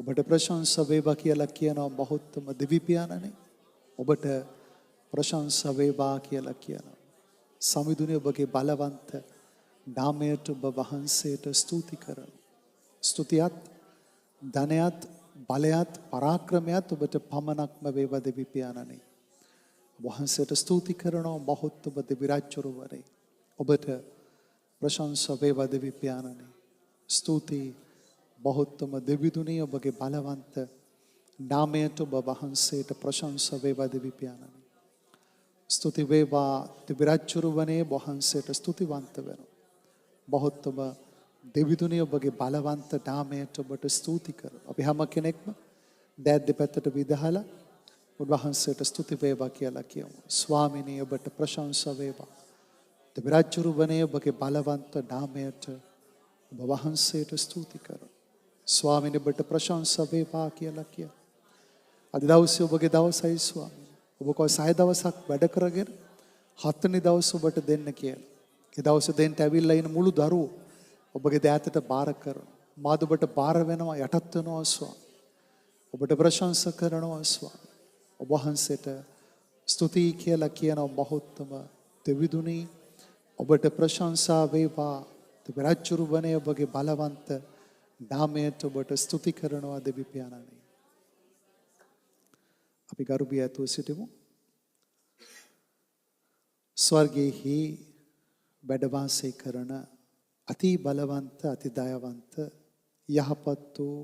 ඔබට ප්‍රශංසා වේවා කියලා කියනවා බහුත්තම දෙවි පියාණනි. ඔබට ප්‍රශංසා වේවා කියලා කියනවා. සමිඳුනේ ඔබගේ බලවන්ත නාමයට ඔබ වහන්සේට ස්තුති කරනවා. ස්තුතියත් ධනයත් බලයත් පරාක්‍රමයත් ඔබට පමණක්ම වේවා දෙවි පියාණනි. වහන්සේට ස්තුති කරනවා බහුත්තම දෙවි රාජ්‍යරුවරේ. ඔබට ප්‍රශංසා වේවා දෙවි පියාණනි. ස්තුති බහුත්තම දෙවිදුනේ ඔබගේ බලවන්ත නාමයට ඔබ වහන්සේට ප්‍රශංසා වේවා දෙවි පියාණනි. ස්තුති වේවා දෙවි රාජ්‍යරුවනේ වහන්සේට ස්තුතිවන්ත වෙනවා. බහුත්තම දෙවිදුනේ ඔබගේ බලවන්ත නාමයට ඔබට ස්තුති කරනවා. අපි හැම කෙනෙක්ම දෑත් දෙපැත්තට විදහලා උන්වහන්සේට ස්තුති වේවා කියලා කියමු. ස්වාමිනී ඔබට ප්‍රශංසා වේවා. දෙවි රාජ්‍යරුවනේ ඔබගේ බලවන්ත නාමයට ඔබ වහන්සේට ස්තුති කරනවා. ස්වාමිනී ඔබට ප්‍රශංසා වේවා කියලා කියමු. අද දවසේ ඔබගේ දවසයි ස්වාමිනී. ඔබ කොයි 6 දවසක් වැඩ කරගෙන 7 වෙනි දවස ඔබට දෙන්න කියලා. ඒ දවසේ දෙන්න ඇවිල්ලා ඉන්න මුළු දරුවෝ ඔබගේ දෑතට බාර කරනවා. මාද ඔබට බාර වෙනවා යටත් වෙනවා ස්වාමී. ඔබට ප්‍රශංසා කරනවා ස්වාමී. ඔබ වහන්සේට ස්තුති කියලා කියන බහුත්තම දෙවිදුනි ඔබට ප්‍රශංසා වේවා. දෙවි රාජ්‍යරුවනේ ඔබගේ බලවන්ත නාමයට ඔබට ස්තුති කරනවා දෙවි පියාණනි. අපි ගරුබිය ඇතුව සිටිමු. ස්වර්ගයේහි වැඩ වාසය කරන අති බලවන්ත අති දයාවන්ත යහපත් වූ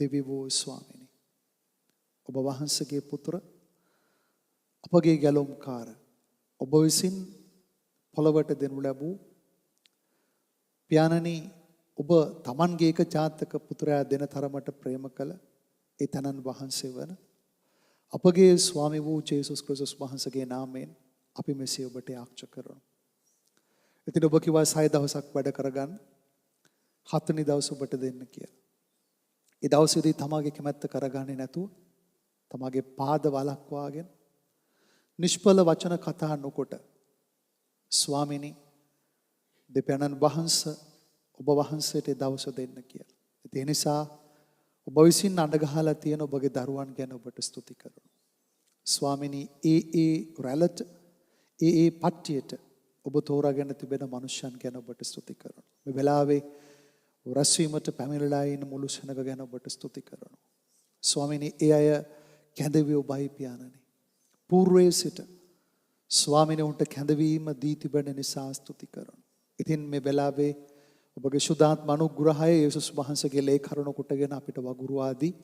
දෙවි වූ ස්වාමිනී. ඔබ වහන්සේගේ පුත්‍ර අපගේ ගැලොම්කාර ඔබ විසින් පොළවට දෙනු ලැබූ පියාණනි ඔබ තමන්ගේ එක ජාතක පුත්‍රයා දෙන තරමට ප්‍රේම කළ ඒ තනන් වහන්සේ වන අපගේ ස්වාමි වූ ජේසුස් ක්‍රිස්තුස් වහන්සේගේ නාමයෙන් අපි මෙසේ ඔබට යාච්ඡා කරනවා. ඉතින් ඔබ කිව්වා 6 දවසක් වැඩ කරගන්න 7 වෙනි දවස ඔබට දෙන්න කියලා. ඒ දවසේදී තමාගේ කැමැත්ත කරගන්නේ නැතුව තමාගේ පාද වලක්වාගෙන නිෂ්ඵල වචන කතා නොකොට ස්වාමිනී දෙපැනන් වහන්සේ ඔබ වහන්සේට දවස දෙන්න කියලා. ඒ නිසා ඔබ විසින් අඬගහලා තියෙන ඔබගේ දරුවන් ගැන ඔබට ස්තුති කරනවා. ස්වාමිනී ඒ රැළට ඒ පට්ටියට ඔබ තෝරාගෙන තිබෙන මනුෂ්‍යයන් ගැන ඔබට ස්තුති කරනවා. මේ වෙලාවේ රැස්වීමට පැමිණලා ඉන්න මුළු සෙනග ගැන ඔබට ස්තුති කරනවා. ස්වාමිනී ඒ අය කැඳවි ඔබයි පියාණනි. పూర్වයේ සිට ස්වාමිනී උන්ට කැඳවීම දී තිබෙන නිසා ස්තුති කරනවා. ඉතින් මේ වෙලාවේ ඔබගේ සුදාත්ම අනුග්‍රහය යේසුස් වහන්සේගේ ලේ කරුණ කොටගෙන අපිට වගුරු ආදී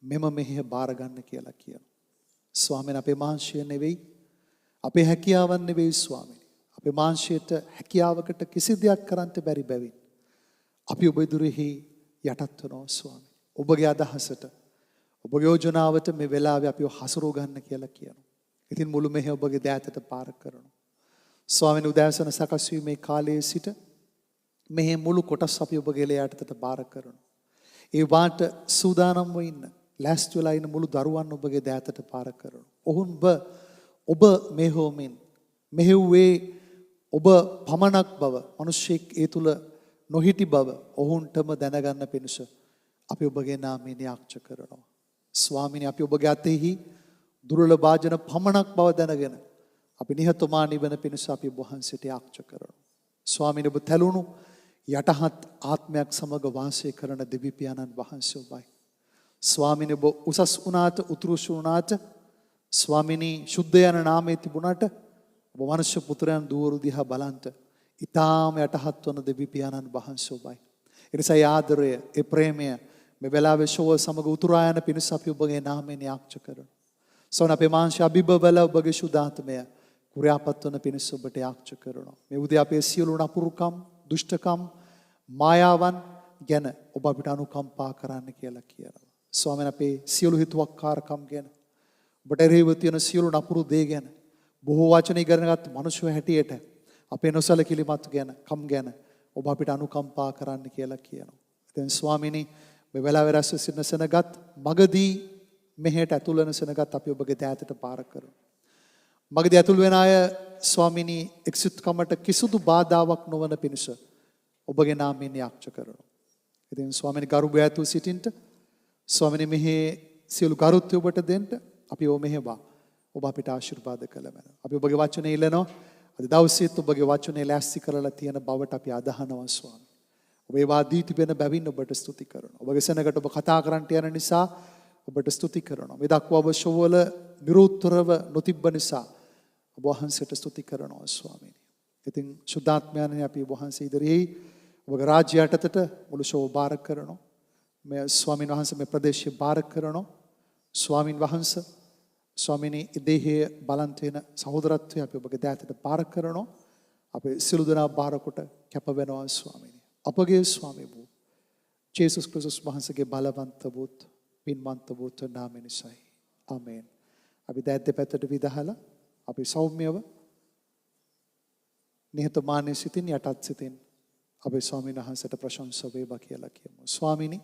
මෙම මෙහෙය බාර ගන්න කියලා කියනවා. ස්වාමීන් අපේ මාංශය නෙවෙයි අපේ හැකියාවන් නෙවෙයි ස්වාමීන්. අපේ මාංශයට හැකියාවකට කිසි දෙයක් කරන්න බැරි බැවින් අපි ඔබ ඉදිරියේ යටත් වෙනවා ස්වාමීන්. ඔබගේ අදහසට ඔබගේ යෝජනාවට මේ වෙලාවේ අපිව හසුරුව ගන්න කියලා කියනවා. ඉතින් මුළු මෙහෙය ඔබගේ දෑතට පාර කරනවා. ස්වාමීන් උදෑසන සකස් වීමේ කාලයේ සිට මෙහි මුළු කොටස් අපි ඔබගේ ලේ යටතට බාර කරනවා. ඒ වාට සූදානම්ව ඉන්න ලෑස්ති වෙලා ඉන්න මුළු දරුවන් ඔබගේ දෑතට පාර කරනවා. ඔබ මෙහෙවමින් මෙහෙව්වේ ඔබ පමණක් බව මිනිසෙක් ඒ තුල නොහිටි බව ඔවුන්ටම දැනගන්න පිණිස අපි ඔබගේ නාමයෙන් යාච්ඡා කරනවා. ස්වාමීනි අපි ඔබගේ අතෙහි දුර්වල භාජන පමණක් බව දැනගෙන අපි නිහතමානී වෙන පිණිස අපි ඔබ වහන්සේට යාච්ඡා කරනවා. ස්වාමීනි ඔබ තැළුණු යටහත් ආත්මයක් සමග වාසය කරන දෙවි පියාණන් වහන්සේ ඔබයි. ස්වාමීනි ඔබ උසස් වුණාට උතුරුසු වුණාට ස්වාමීනි සුද්ධ යන නාමයේ තිබුණාට ඔබ මනුෂ්‍ය පුත්‍රයන් දුවරු දිහා බලන්ට ඊටාම යටහත් වන දෙවි පියාණන් වහන්සේ ඔබයි. ඒ නිසා ආදරය ඒ ප්‍රේමය මේ වෙලාවේ ශෝව සමග උතුරා යන පිණිස අපි ඔබගේ නාමයෙන් යාච්ඡා කරනවා. සෝන අපේ මාංශ අභිබවල ඔබගේ සුදාත්මය කුරයාපත් වන පිණිස ඔබට යාච්ඡා කරනවා. මේ උදේ අපේ සියලු නපුරුකම් දුෂ්ටකම් මායාවන් ගැන ඔබ අපිට අනුකම්පා කරන්න කියලා කියනවා. ස්වාමීන් අපේ සියලු හිතුවක්කාරකම් ගැන ඔබට එරෙහිව තියෙන සියලු නපුරු දේ ගැන බොහෝ වචන ඉගෙනගත් මිනිස්සු හැටියට අපේ නොසලකිලිමත් ගැන කම් ගැන ඔබ අපිට අනුකම්පා කරන්න කියලා කියනවා. දැන් ස්වාමීනි මේ වෙලාවේ රැස් සිටින සෙනගත් මගදී මෙහෙට ඇතුල් වෙන සෙනගත් අපි ඔබගේ දෑතට පාර කරනවා. මගදී ඇතුල් වෙන අය ස්වාමීනි එක්සිට්කමට කිසිදු බාධාවක් නොවන පිණිස ඔබගේ නාමයෙන් යාච්ඡා කරනවා. ඉතින් ස්වාමීනි ගරුබය ඇතුල් සිටින්ට ස්වාමිනේ මෙහි සියලු කරුත්‍ය ඔබට දෙන්න අපි ඔබ මෙහෙවා. ඔබ අපිට ආශිර්වාද කළ මැන. අපි ඔබගේ වචනේ ඉල්ලනවා. අද දවසේත් ඔබගේ වචනේ ලෑස්ති කරලා තියෙන බවට අපි අදහනවා ස්වාමී. ඔබ ඒවා දී තිබෙන බැවින් ඔබට ස්තුති කරනවා. ඔබගේ සෙනඟට ඔබ කතා කරන්නට යන නිසා ඔබට ස්තුති කරනවා. මේ දක්වා ඔබ ශෝවල නිරුත්තරව නොතිබ්බ නිසා ඔබ වහන්සේට ස්තුති කරනවා ස්වාමීනි. ඉතින් සුද්ධාත්මයන්නි අපි ඔබ වහන්සේ ඉදිරියේ ඔබගේ රාජ්‍ය යටතට මුළු ශෝව බාර කරනවා. මේ ස්වාමීන් වහන්සේ මේ ප්‍රදේශය බාර කරනවා. ස්වාමීන් වහන්සේ ස්වාමීනි ඉදෙහි බලන්ත වෙන සහෝදරත්වය අපි ඔබගේ දෑතට බාර කරනවා. අපි සිළු දෙනා බාර කොට කැප වෙනවා ස්වාමීනි. අපගේ ස්වාමී වූ ජේසුස් ක්‍රිස්තුස් වහන්සේගේ බලවන්ත වූත් පින්වන්ත වූත් නාමය නිසායි. ආමේන්. අපි දෑත් දෙපැත්තට විදහලා අපි සෞම්‍යව නිහතමානී සිතින් යටත් සිතින් අපේ ස්වාමීන් වහන්සේට ප්‍රශංසා වේවා කියලා කියමු. ස්වාමීනි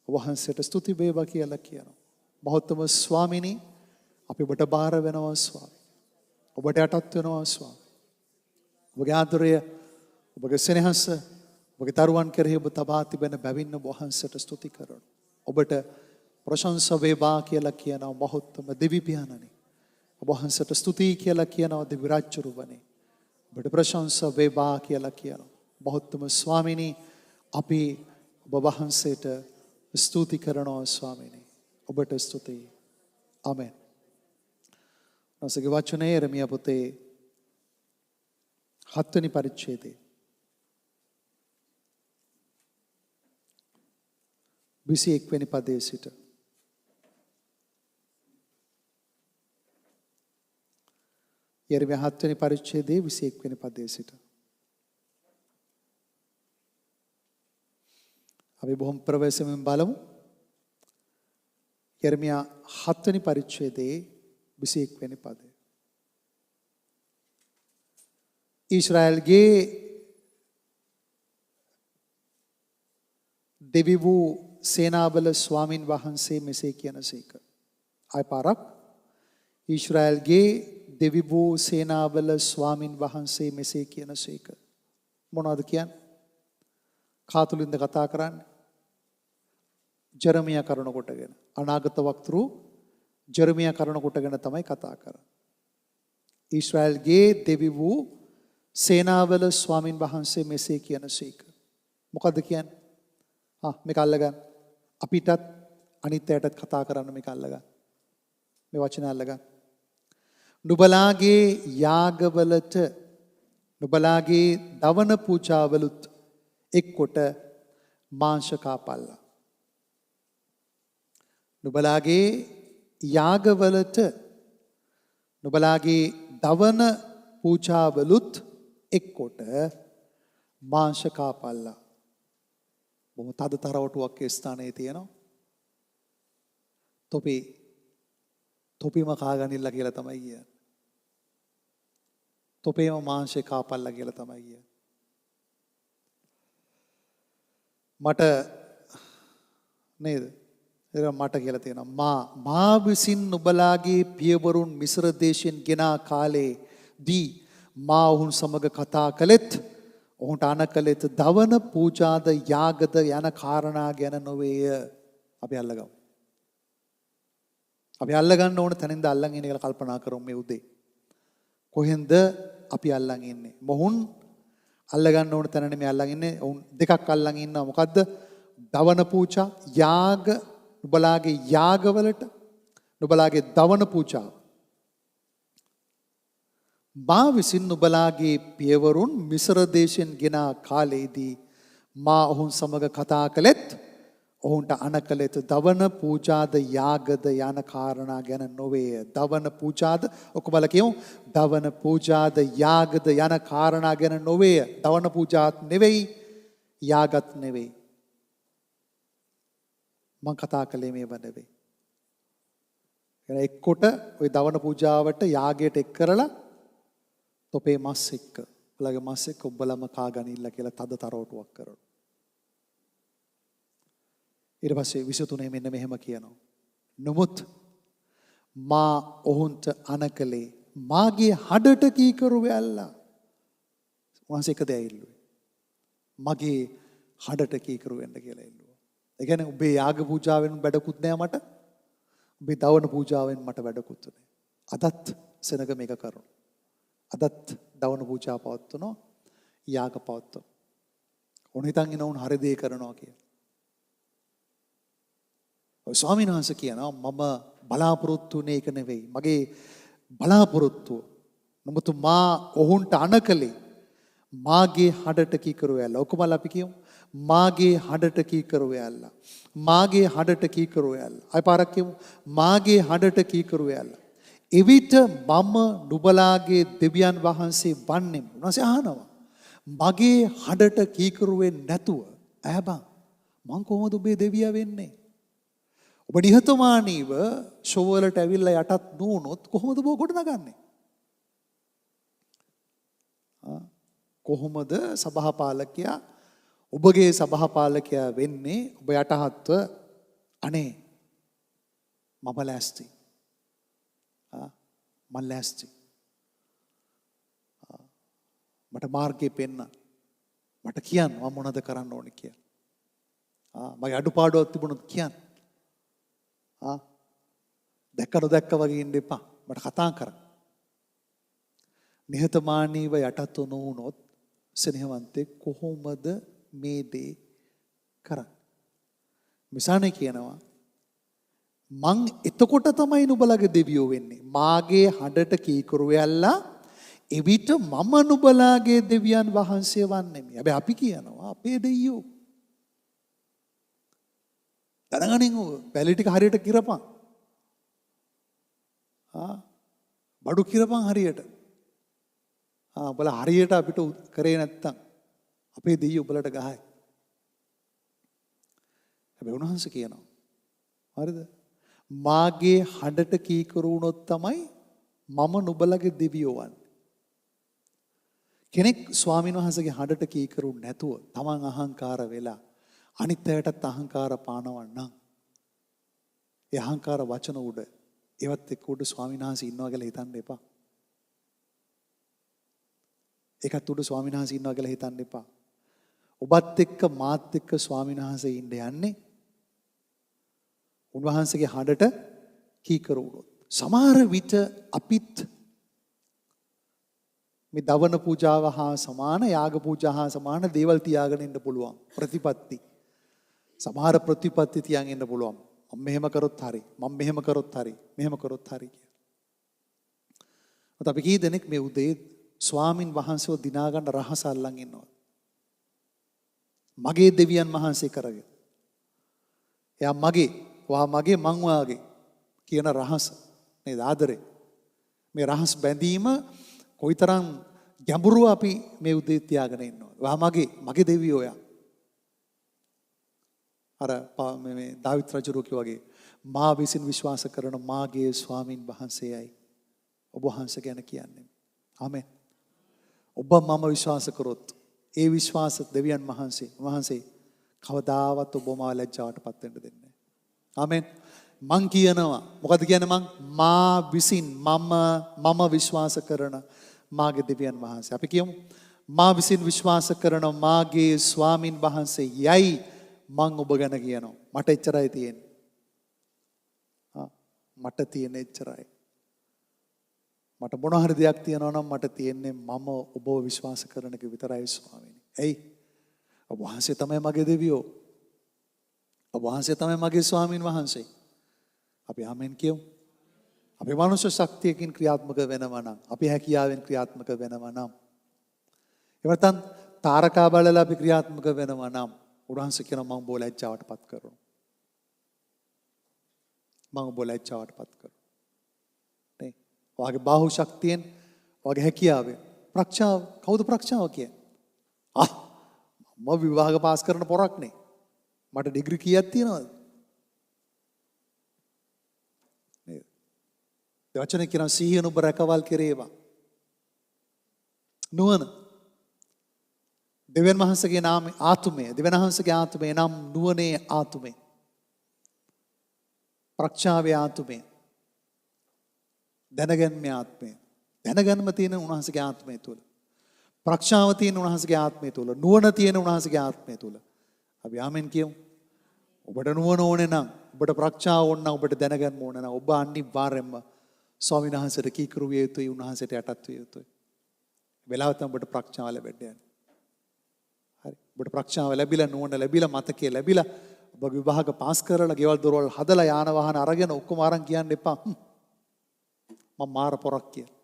වහන්සේට ස්තුති වේවා කියලා කියනවා. මහත්ම ස්වාමීනි අපි ඔබට බාර වෙනවා ස්වාමී. ඔබට යටත් වෙනවා ස්වාමී. ඔබගේ ආදරය ඔබගේ සෙනෙහස ඔබගේ දරුවන් කෙරෙහි ඔබ තබා තිබෙන බැවින් ඔබ වහන්සේට ස්තුති කරනවා. ඔබට ප්‍රශංසා වේවා කියලා කියනවා මහත්ම දෙවි පියාණනි. ඔබ වහන්සේට ස්තුති කියලා කියනවා දෙවි රාජ්‍යරුවනේ. ඔබට ප්‍රශංසා වේවා කියලා කියනවා. මහත්ම ස්වාමීනි අපි ඔබ වහන්සේට ස්තුති කරනවා ස්වාමීනි. ඔබට ස්තුතියි. ආමෙන්. නැසගේ වචනේ එරමියා පොතේ 7 වෙනි පරිච්ඡේදයේ 21 වෙනි පදයේ සිට එරමියා 7 වෙනි පරිච්ඡේදයේ 21 වෙනි පදයේ සිට අපි බොහොම ප්‍රවේශමෙන් බලමු. එරමියා 7 වෙනි පරිච්ඡේදයේ 21 වෙනි පදය. ඊශ්‍රායල්ගේ දෙවි වූ සේනාබල ස්වාමින් වහන්සේ මෙසේ කියනසේක. ආය පාරක්. ඊශ්‍රායල්ගේ දෙවි වූ සේනාබල ස්වාමින් වහන්සේ මෙසේ කියනසේක. මොනවද කියන්නේ? කාතුලින්ද කතා කරන්නේ? ජෙරමියා කරුණ කොටගෙන අනාගත වක්තෘ ජෙරමියා කරුණ කොටගෙන තමයි කතා කරන්නේ. ඊශ්‍රායල්ගේ දෙවි වූ සේනාවල ස්වාමින් වහන්සේ මෙසේ කියනසේක. මොකද්ද කියන්නේ? මේක අල්ලගන්න. අපිටත් අනිත් අයටත් කතා කරන්න මේක අල්ලගන්න. මේ වචන අල්ලගන්න. නුඹලාගේ යාගවලට නුඹලාගේ දවන පූජාවලුත් එක්කොට මාංශ කාපල්ලා. නුඹලාගේ යාගවලට නුඹලාගේ දවන පූජාවලුත් එක්කොට මාංශ කාපල්ලා. බොහොම තද තරවටුවක් ඒ ස්ථානයේ තියෙනවා. තොපිම කාගනිල්ලා කියලා තමයි කියන්නේ. තොපේම මාංශේ කාපල්ලා කියලා තමයි කියන්නේ. මට නේද? ඒක මට කියලා තියෙනවා. මා විසින් නුඹලාගේ පියවරුන් මිස්ර දේශයෙන් ගෙනා කාලේ දී මා ඔවුන් සමග කතා කළෙත් ඔවුන්ට අනකලෙත් දවන පූජාද යාගද යන කාරණා ගැන නොවේය. අපි අල්ලගමු. අපි අල්ලගන්න ඕන තැනින්ද අල්ලන් ඉන්නේ කියලා කල්පනා කරමු මේ උදේ. කොහෙන්ද අපි අල්ලන් ඉන්නේ? මොහුන් අල්ලගන්න ඕන තැන නෙමෙයි අල්ලන් ඉන්නේ. ඔවුන් දෙකක් අල්ලන් ඉන්නවා. මොකද්ද? දවන පූජා, යාග, නුඹලාගේ යාගවලට නුඹලාගේ දවන පූජාව. මා විසින් නුඹලාගේ පියවරුන් මිස්ර දේශයෙන් ගෙනා කාලයේදී මා ඔවුන් සමග කතා කළෙත් ඔවුන්ට අනකලෙත් දවන පූජාද යාගද යන කාරණා ගැන නොවේය. දවන පූජාද ඔකබල කියමු. දවන පූජාද යාගද යන කාරණා ගැන නොවේය. දවන පූජාත් නෙවෙයි යාගත් නෙවෙයි. මං කතා කළේ මේව නෙවෙයි. එක්කොට ওই දවන පූජාවට යාගයට එක් කරලා තොපේ මස් එක්ක ඔයාලගේ මස් එක්ක ඔබලම කා ගනින්න කියලා තද තරවටුවක් කරනවා. ඊට පස්සේ 23 මෙන්න මෙහෙම කියනවා. නමුත් මා ඔවුන්ට අනකලේ මාගේ හඩට කීකරු වෙල්ලා. වහන්සේ එක දෙයක් ඉල්ලුවේ. මගේ හඩට කීකරු වෙන්න කියලා ඉල්ලුවා. ඒ කියන්නේ ඔබේ යාග පූජාවෙන් වැඩකුත් නෑ මට. ඔබේ දවන පූජාවෙන් මට වැඩකුත් නෑ. අදත් සෙනග මේක කරනවා. අදත් දවන පූජා පවත්වනවා. යාග පවත්වනවා. ඕන හිතන් ඉන්න උන් හරි දේ කරනවා කියලා. ඔය ස්වාමීන් වහන්සේ කියනවා මම බලාපොරොත්තු වෙන්නේ ඒක නෙවෙයි. මගේ බලාපොරොත්තුව නමුතුමා ඔවුන්ට අනකලේ මාගේ හඩට කීකරු ඇල්ලා. ඔකමල අපි කියමු. මාගේ හඩට කීකරු ඇල්ලා. මාගේ හඩට කීකරු ඇල්ලා. අය පාරක් කියමු. මාගේ හඩට කීකරු ඇල්ලා. එවිට මම නුඹලාගේ දෙවියන් වහන්සේ වන්නෙම්. උන්වහන්සේ අහනවා. මගේ හඩට කීකරු වෙන්නේ නැතුව ඈ බං මං කොහොමද ඔබේ දෙවියා වෙන්නේ? ඔබ නිහතමානීව ෂෝවලට ඇවිල්ලා යටත් නුනොත් කොහොමද ඔබ ගොඩ නගන්නේ? කොහොමද සභාපාලකයා ඔබගේ සභාපාලකයා වෙන්නේ? ඔබ යටහත්ව අනේ මම ලෑස්ති. මම ලෑස්ති. මට මාර්ගය පෙන්න. මට කියන්න මම මොනවද කරන්න ඕනේ කියලා. මගේ අඩුපාඩුවක් තිබුණොත් කියන්න. දැක්ක නොදැක්ක වගේ ඉන්න එපා. මට කතා කරන්න. නිහතමානීව යටත් නොවුනොත් සෙනෙහවන්තේ කොහොමද මේ දේ කරන්නේ? මිසානේ කියනවා මං එතකොට තමයි නුඹලගේ දෙවියෝ වෙන්නේ. මාගේ හඬට කීකරු වෙල්ලා එවිට මම නුඹලාගේ දෙවියන් වහන්සේ වන්නෙමි. හැබැයි අපි කියනවා අපේ දෙවියෝ. දැනගනින් පැලි ටික හරියට කිරපන්. බඩු කිරපන් හරියට. උඹලා හරියට අපිට කරේ නැත්තම් අපේ දෙවියෝ උඹලට ගහයි. හැබැයි උන්වහන්සේ කියනවා හරිද? මාගේ හඬට කීකරු වුණොත් තමයි මම නුඹලගේ දෙවියෝ වන්නේ. කෙනෙක් ස්වාමීන් වහන්සේගේ හඬට කීකරු නැතුව තමන් අහංකාර වෙලා අනිත් අයටත් අහංකාර පානවන්නම් ඒ අහංකාර වචන උඩ ඒවත් එක්ක උඩ ස්වාමීන් වහන්සේ ඉන්නවා කියලා හිතන්න එපා. ඒකත් උඩ ස්වාමීන් වහන්සේ ඉන්නවා කියලා හිතන්න එපා. ඔබත් එක්ක මාත් එක්ක ස්වාමීන් වහන්සේ ඉන්න යන්නේ උන්වහන්සේගේ හඬට කීකරු වුණොත්. සමහර විට අපිත් මේ දවන පූජාව හා සමාන යාග පූජා හා සමාන දේවල් තියාගෙන ඉන්න පුළුවන්. ප්‍රතිපත්ති. සමහර ප්‍රතිපත්ති තියන් ඉන්න පුළුවන්. මම මෙහෙම කරොත් හරි. මම මෙහෙම කරොත් හරි. මෙහෙම කරොත් හරි කියලා. මත අපි කී දෙනෙක් මේ උදේ ස්වාමින් වහන්සේව දිනා ගන්න රහස අල්ලන් ඉන්නවා. මගේ දෙවියන් වහන්සේ කරගෙන. එයා මගේ, වා මගේ මං වාගේ කියන රහස නේද ආදරේ. මේ රහස් බැඳීම කොයිතරම් ගැඹුරු අපි මේ උදේ තියාගෙන ඉන්නවා. වා මගේ දෙවියෝ යා. අර මේ දාවිත් රජුගේ වගේ මා විසින් විශ්වාස කරන මාගේ ස්වාමින් වහන්සේයයි ඔබ වහන්සේ ගැන කියන්නේ. ආමෙන්. ඔබ මම විශ්වාස කරොත් ඒ විශ්වාස දෙවියන් වහන්සේ කවදාවත් ඔබ මාව ලැජ්ජාවටපත් වෙන්න දෙන්නේ නැහැ. ආමෙන්. මං කියනවා මොකද කියන්නේ මා විසින් මම විශ්වාස කරන මාගේ දෙවියන් වහන්සේ. අපි කියමු මා විසින් විශ්වාස කරන මාගේ ස්වාමින් වහන්සේ යයි මං ඔබ ගැන කියනවා. මට එච්චරයි තියෙන්නේ. මට තියෙන එච්චරයි. මට මොන හරි දෙයක් තියෙනවා නම් මට තියෙන්නේ මම ඔබව විශ්වාස කරන එක විතරයි ස්වාමීනි. එයි ඔබ වහන්සේ තමයි මගේ දෙවියෝ. ඔබ වහන්සේ තමයි මගේ ස්වාමින් වහන්සේ. අපි ආමෙන් කියමු. අපි මනුෂ්‍ය ශක්තියකින් ක්‍රියාත්මක වෙනවා නම්, අපි හැකියාවෙන් ක්‍රියාත්මක වෙනවා නම්, එවතන් තාරකා බලලා අපි ක්‍රියාත්මක වෙනවා නම්, උන්වහන්සේ කියන මම ඔබ ලැජ්ජාවටපත් කරනවා. මම ඔබ ලැජ්ජාවටපත් කරනවා. නේ? ඔයාගේ බාහුව ශක්තියෙන්, ඔයාගේ හැකියාවෙන් ප්‍රඥාව කවුද ප්‍රඥාව කියන්නේ? මම විභාග පාස් කරන පොරක් නේ. මට ඩිග්‍රී කීයක් තියෙනවද? වචන කියන සිහිය නුඹ රැකවල් කෙරේවා. නුවණ. දෙවියන් වහන්සේගේ නාමය ආතුමය. දෙවියන් වහන්සේගේ ආතුමය නම් නුවණේ ආතුමය. ප්‍රඥාවේ ආතුමය. දැනගැන්මේ ආත්මය. දැනගැන්ම තියෙන උන්වහන්සේගේ ආත්මය තුල. ප්‍රඥාව තියෙන උන්වහන්සේගේ ආත්මය තුල. නුවණ තියෙන උන්වහන්සේගේ ආත්මය තුල. අපි ආමෙන් කියමු. ඔබට නුවණ ඕනේ නම් ඔබට ප්‍රඥාව ඕන නම් ඔබට දැනගන්න ඕන නම් ඔබ අනිවාර්යයෙන්ම ස්වාමීන් වහන්සේට කීකරු විය යුතුයි උන්වහන්සේට යටත් විය යුතුයි. වෙලාව තමයි ඔබට ප්‍රඥාව ලැබෙන්න යන්නේ. හරි. ඔබට ප්‍රඥාව ලැබිලා නුවණ ලැබිලා මතකයේ ලැබිලා ඔබ විභාග පාස් කරලා ගෙවල් දොරවල් හදලා යාන වාහන අරගෙන ඔක්කොම අරන් කියන්න එපා. මම මාර පොරක් කියලා.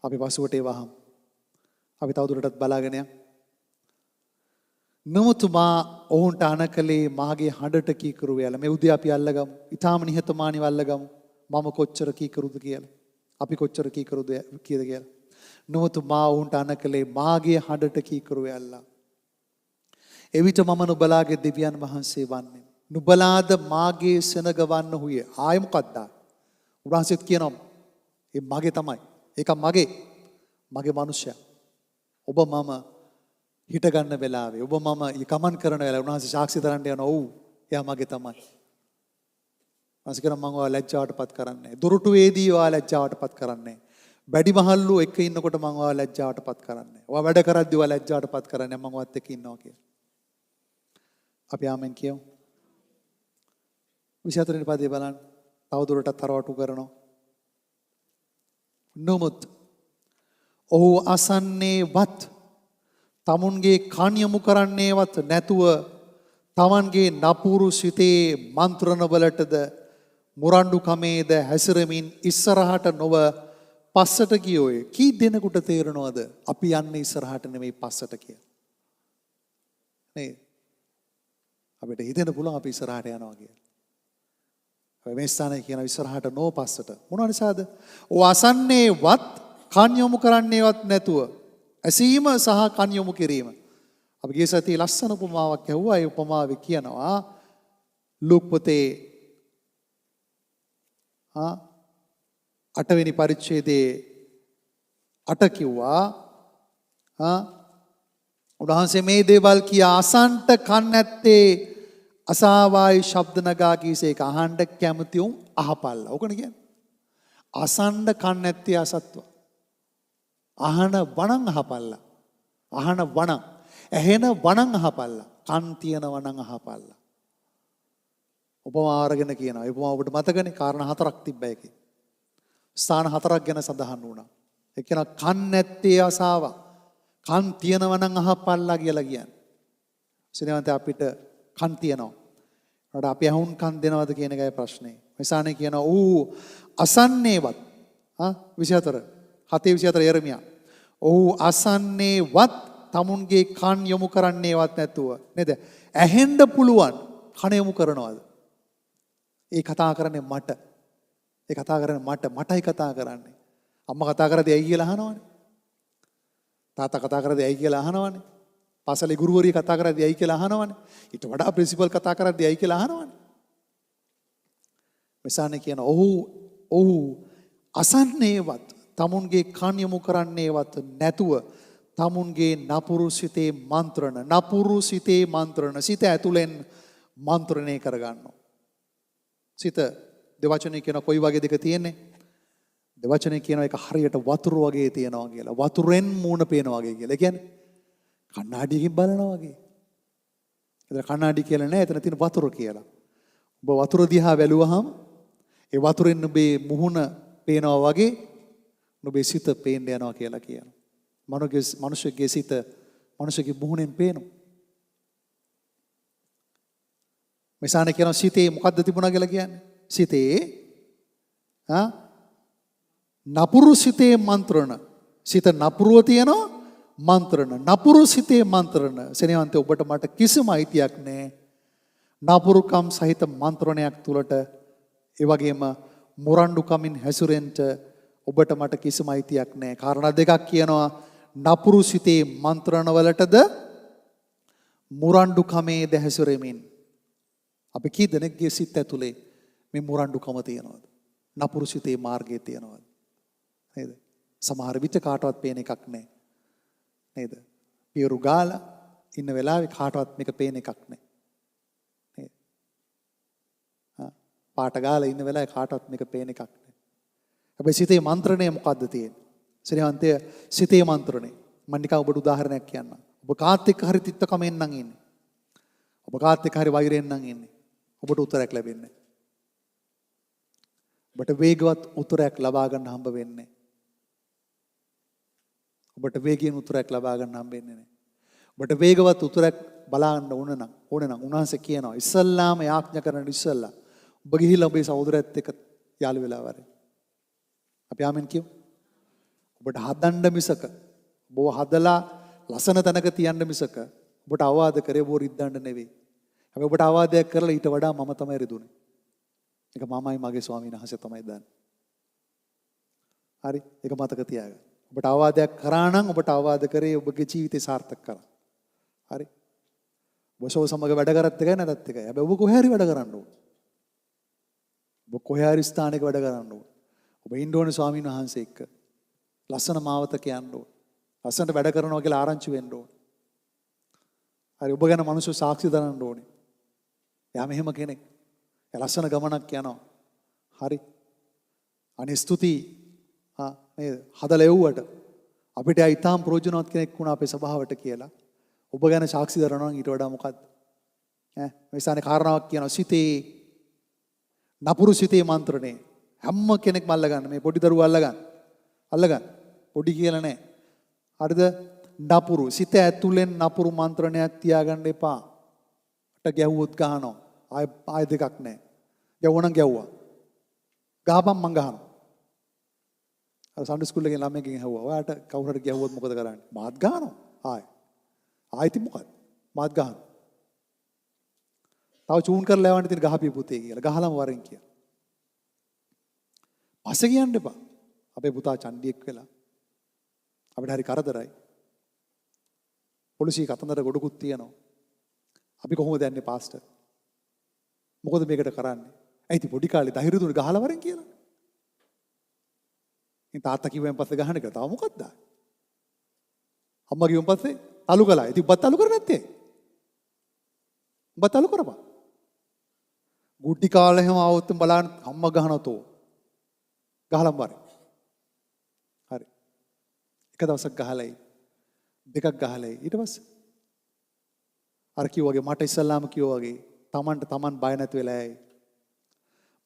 අපි පසුවට ඒවහම්. අපි තවදුරටත් බලාගෙන යමු. නමුතුමා ඔවුන්ට අනකලේ මාගේ හඬට කීකරු වෙලා මේ උදේ අපි අල්ලගමු. ඊටාම නිහතමානීව අල්ලගමු. මම කොච්චර කීකරුද කියලා. අපි කොච්චර කීකරුද කියද කියලා. නමුතුමා ඔවුන්ට අනකලේ මාගේ හඬට කීකරු වෙලා. එවිට මම නුඹලාගේ දෙවියන් වහන්සේ වන්නේ. නුඹලාද මාගේ සෙනග වන්න හුයේ. ආයෙ මොකක්ද? උන්වහන්සේත් කියනවා ඒ මගේ තමයි. ඒක මගේ මිනිසයා. ඔබ මම හිට ගන්න වෙලාවේ ඔබ මම ගමන් කරන වෙලාවේ උන්වහන්සේ සාක්ෂි දරන්න යනවා. ඔව් එයා මගේ තමයි. වාසික නම් මම ඔයාලා ලැජ්ජාවටපත් කරන්නේ නැහැ. දොරටුවේදී ඔයාලා ලැජ්ජාවටපත් කරන්නේ නැහැ. බැඩි මහල්ලු එක්ක ඉන්නකොට මම ඔයාලා ලැජ්ජාවටපත් කරන්නේ නැහැ. ඔයා වැඩ කරද්දී ඔයාලා ලැජ්ජාවටපත් කරන්නේ නැහැ. මම ඔයත් එක්ක ඉන්නවා කියලා. අපි ආමෙන් කියමු. 24 වෙනි පදේ බලන්න. තවදුරටත් තරවටු කරනවා. නමුත් ඔහු අසන්නේවත් තමුන්ගේ කන් යොමු කරන්නේවත් නැතුව තමන්ගේ නපුරු සිතේ මන්ත්‍රණ වලටද මුරණ්ඩු කමේද හැසිරෙමින් ඉස්සරහට නොව පස්සට ගියෝය. කී දෙනෙකුට තේරෙනවද අපි යන්නේ ඉස්සරහට නෙමෙයි පස්සට කියලා? නේ අපිට හිතෙන්න පුළුවන් අපි ඉස්සරහට යනවා කියලා. මේ ස්ථානයේ කියන ඉස්සරහට නෝ පස්සට. මොනවා නිසාද? ඔව් අසන්නේවත් කන් යොමු කරන්නේවත් නැතුව ඇසීම සහ කන් යොමු කිරීම. අපි ගිය සතියේ ලස්සන උපමාවක් ඇහුවා. ඒ උපමාවේ කියනවා ලූක් පොතේ 8 වෙනි පරිච්ඡේදයේ 8 කිව්වා උන්වහන්සේ මේ දේවල් කියා අසන්ට කන් නැත්තේ අසාවායි ශබ්ද නගා කීසේ එක අහන්න කැමති උන් අහපල්ලා. ඔකනේ කියන්නේ. අසන්න කන් නැත්තේ අසත්ව. අහන වණන් අහපල්ලා. අහන වණන්. ඇහෙන වණන් අහපල්ලා. කන් තියෙන වණන් අහපල්ලා. උපමා අරගෙන කියනවා. ඒ උපමා ඔබට මතකනේ කාරණා 4ක් තිබ්බ එකේ. ස්ථාන 4ක් ගැන සඳහන් වුණා. ඒ කියන කන් නැත්තේ අසාවා. කන් තියෙනවා නම් අහපල්ලා කියලා කියන්නේ. සිනවන්ත අපිට කන් තියෙනවා. ඒකට අපි අහුන් කන් දෙනවද කියන එකයි ප්‍රශ්නේ. මෙසානේ කියනවා ඌ අසන්නේවත් 24 7:24 යෙරමියා. ඌ අසන්නේවත් තමුන්ගේ කන් යොමු කරන්නේවත් නැතුව නේද? ඇහෙන්න පුළුවන් කන යොමු කරනවද? ඒ කතා කරන්නේ මට. ඒ කතා කරන්නේ මටයි කතා කරන්නේ. අම්මා කතා කරද්දී ඇයි කියලා අහනවනේ. තාත්තා කතා කරද්දී ඇයි කියලා අහනවනේ. පාසලේ ගුරුවරිය කතා කරද්දී ඇයි කියලා අහනවනේ. ඊට වඩා ප්‍රින්සිපල් කතා කරද්දී ඇයි කියලා අහනවනේ. මෙසානේ කියන ඔහු අසන්නේවත් තමුන්ගේ කන් යොමු කරන්නේවත් නැතුව තමුන්ගේ නපුරු සිතේ මන්ත්‍රණ සිත ඇතුලෙන් මන්ත්‍රණය කරගන්නවා. සිත දෙවචනේ කියන කොයි වගේද තියෙන්නේ? දෙවචනේ කියන එක හරියට වතුර වගේ තියෙනවා කියලා. වතුරෙන් මූණ පේනවා වගේ කියලා. ඒ කියන්නේ කණ්ණාඩියකින් බලනවා වගේ. ඒතර කණ්ණාඩි කියලා නෑ, එතන තියෙන වතුර කියලා. ඔබ වතුර දිහා බැලුවහම ඒ වතුරෙන් ඔබේ මුහුණ පේනවා වගේ ඔබේ සිත පේන්න යනවා කියලා කියනවා. මනුෂ්‍යගේ සිත මනුෂ්‍යගේ මුහුණෙන් පේනවා. මෙසානේ කියන සිතේ මොකද්ද තිබුණා කියලා කියන්නේ? සිතේ නපුරු සිතේ මන්ත්‍රණ. සිත නපුරුව තියෙනවා මන්ත්‍රණ. නපුරු සිතේ මන්ත්‍රණ. සෙනෙහවන්ත ඔබට මට කිසිම අයිතියක් නැහැ. නපුරුකම් සහිත මන්ත්‍රණයක් තුලට ඒ වගේම මුරණ්ඩු කමින් හැසිරෙන්න ඔබට මට කිසිම අයිතියක් නැහැ. කාරණා දෙකක් කියනවා. නපුරු සිතේ මන්ත්‍රණ වලටද මුරණ්ඩු කමේද හැසිරෙමින්. අපි කී දෙනෙක්ගේ සිත් ඇතුලේ මේ මුරණ්ඩුකම තියෙනවද? නපුරු සිතේ මාර්ගයේ තියෙනවද? නේද? සමහර විට කාටවත් පේන එකක් නැහැ. නේද? පියරු ගාලා ඉන්න වෙලාවේ කාටවත් මේක පේන එකක් නැහැ. නේද? පාට ගාලා ඉන්න වෙලාවේ කාටවත් මේක පේන එකක් නැහැ. හැබැයි සිතේ මන්ත්‍රණය මොකද්ද තියෙන්නේ? ශ්‍රීවන්තය සිතේ මන්ත්‍රණය. මම නිකන් ඔබට උදාහරණයක් කියන්නම්. ඔබ ඔබ කාත් එක්ක හරි තිත්ත කමෙන් නම් ඉන්නේ. ඔබ කාත් එක්ක හරි වෛරයෙන් නම් ඉන්නේ. ඔබට උත්තරයක් ලැබෙන්නේ නැහැ. ඔබට වේගවත් උත්තරයක් ලබා ගන්න හම්බ වෙන්නේ නැහැ. ඔබට වේගයෙන් උත්තරයක් ලබා ගන්න හම්බ වෙන්නේ නැහැ. ඔබට වේගවත් උත්තරයක් බලන්න ඕන නම් උන්වහන්සේ කියනවා ඉස්සල්ලාම යාඥා කරන ඉස්සල්ලා ඔබ ගිහිල්ලා ඔබේ සහෝදරයත් එක්ක යාළු වෙලා වරේ. අපි ආමෙන් කියමු. ඔබට හදන්න මිසක ඔබව හදලා ලස්සන තැනක තියන්න මිසක ඔබට අවවාද කරේ ඔබ රිද්දන්න නෙවෙයි. හැබැයි ඔබට අවවාදයක් කරලා ඊට වඩා මම තමයි රිදුනේ. ඒක මමයි මගේ ස්වාමීන් වහන්සේ තමයි දන්නේ. හරි? ඒක මතක තියාගන්න. ඔබට අවවාදයක් කරා නම් ඔබට අවවාද කරේ ඔබගේ ජීවිතේ සාර්ථක කරා. හරි? ඔබ සමග වැඩ කරත් එකයි නැත්ත් එකයි. හැබැයි ඔබ කොහේ හරි වැඩ කරන්න ඕන. ඔබ කොහේ හරි ස්ථානයක වැඩ කරන්න ඕන. ඔබ ඉන්න ඕනේ ස්වාමීන් වහන්සේ එක්ක. ලස්සන මාවතක යන්න ඕන. ලස්සනට වැඩ කරනවා කියලා ආරංචි වෙන්න ඕන. හරි ඔබ ගැන මිනිස්සු සාක්ෂි දරන්න ඕනේ. එයා මෙහෙම කෙනෙක්. එයා ලස්සන ගමනක් යනවා. හරි. අනේ ස්තුති. නේද? හදලා එව්වට අපිට එයා ඊටාම් ප්‍රයෝජනවත් කෙනෙක් වුණා අපේ සභාවට කියලා. ඔබ ගැන සාක්ෂි දරනවා නම් ඊට වඩා මොකද්ද? මේ ස්ථානේ කාරණාවක් කියනවා සිතේ නපුරු සිතේ මන්ත්‍රණේ හැම කෙනෙක්ම අල්ලගන්න මේ පොඩි දරුවා අල්ලගන්න පොඩි කියලා නෑ. හරිද? නපුරු සිත ඇතුලෙන් නපුරු මන්ත්‍රණයක් තියාගන්න එපා. අට ගැහුවොත් ගහනවා. ආය දෙකක් නෑ. ගැවුවනම් ගැව්වා. ගහපම් මං ගහනවා. අර සන්ඩේ ස්කූල් එකේ ළමයෙක්ගෙන් ඇහුවා. ඔයාට කවුරු හරි ගැහුවොත් මොකද කරන්නේ? මාත් ගහනවා. ආයෙත් මොකද? මාත් ගහනවා. තව චූන් කරලා යවන්න තියෙන ගහපිය පුතේ කියලා. ගහලම වරෙන් කියලා. පස්සේ කියන්න එපා. අපේ පුතා චණ්ඩියෙක් වෙලා අපිට හරි කරදරයි. පොලිසිය කතන්දර ගොඩකුත් තියෙනවා. අපි කොහොමද යන්නේ පාස්ටර්? මොකද මේකට කරන්නේ? ඇයිති පොඩි කාලේ ධෛර්ය දුන්නේ ගහලා වරෙන් කියලා. ඉතින් තාත්තා කිව්වෙන් පස්සේ ගහන්න කියලා. තව මොකක්ද? අම්මා කිව්වන් පස්සේ අලු කළා. ඉතින් ඔබත් අලු කරේ නැත්තේ? ඔබත් අලු කරපන්. ගුටි කාලේ හැම આવොත් බලන්න අම්මා ගහනතෝ. ගහලම් වරේ. හරි. එක දවසක් ගහලයි. දෙකක් ගහලයි. ඊට පස්සේ අර කිව්වාගේ මට ඉස්සල්ලාම කිව්වා වගේ Tamanට Taman බය නැති වෙලා ඇයි.